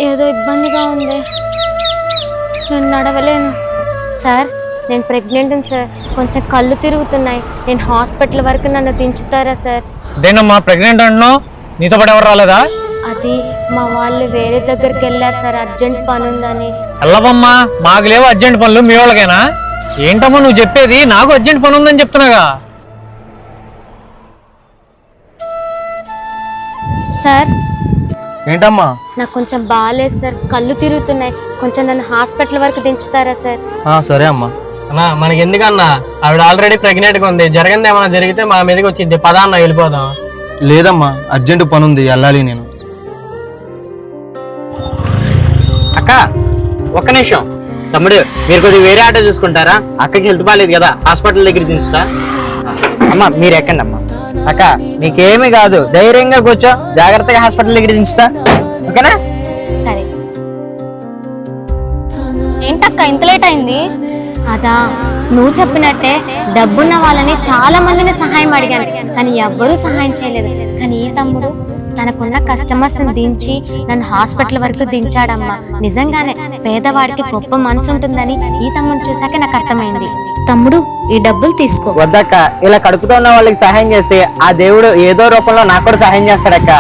ఏదో ఇబ్బందిగా ఉంది, నేను నడవలేను. సార్, నేను ప్రెగ్నెంట్ సార్, కొంచెం కళ్ళు తిరుగుతున్నాయి. నేను హాస్పిటల్ వరకు నన్ను దించుతారా సార్? దేనమ్మా ప్రెగ్నెంట్ అంటున్నావు? నీతో పాటు ఎవరు రాలేదా? అది మా వాళ్ళు వేరే దగ్గరికి వెళ్ళారు సార్, అర్జెంట్ పని ఉందని. వెళ్ళవమ్మా, మాకు లేవు అర్జెంట్ పనులు, మీ వాళ్ళకైనా? ఏంటమ్మా నువ్వు చెప్పేది? నాకు అర్జెంట్ పని ఉందని చెప్తున్నాగా. సార్ ఏంటమ్మా? నాకు కొంచెం బాగాలేదు సార్, కళ్ళు తిరుగుతున్నాయి, కొంచెం నన్ను హాస్పిటల్ వరకు దించుతారా సార్? సరే అమ్మా. అన్నా మనకి ఎందుకన్నా, ఆవిడ ఆల్రెడీ ప్రెగ్నెంట్ గా ఉంది, జరగంది ఏమైనా జరిగితే మా మీదకి వచ్చింది. పదా అన్న వెళ్ళిపోదాం. లేదమ్మా, అర్జెంట్ పని ఉంది, వెళ్ళాలి నేను. అక్క ఒక్క నిమిషం. తమ్ముడు మీరు కొద్దిగా వేరే ఆటో చూసుకుంటారా? అక్కకి హెల్త్ బాగాలేదు కదా, హాస్పిటల్ దగ్గర దించుతా. అమ్మ మీరు ఎక్కండి అమ్మా. అక్క నీకేమీ కాదు, ధైర్యంగా కూర్చో, జాగ్రత్తగా హాస్పిటల్ దగ్గర దించుతా, ఓకేనా? సరే. ఏంటక్క ఇంత లేట్ అయింది? అదా, నువ్వు చెప్పినట్టే డబ్బున్న వాళ్ళని చాలా మందిని సహాయం అడిగాను, కానీ ఎవ్వరూ సహాయం చేయలేదు. కానీ ఈ తమ్ముడు తనకున్న కస్టమర్స్ దించి నన్ను హాస్పిటల్ వరకు దించాడమ్మా. నిజంగానే పేదవాడికి గొప్ప మనసు ఉంటుందని ఈ తమ్ముడు చూసాక నాకు అర్థమైంది. తమ్ముడు, ఈ డబ్బులు తీసుకో. వద్దక్క, ఇలా కడుపుతో ఉన్న వాళ్ళకి సహాయం చేస్తే ఆ దేవుడు ఏదో రూపంలో నాకు కూడా సహాయం చేస్తాడక్క.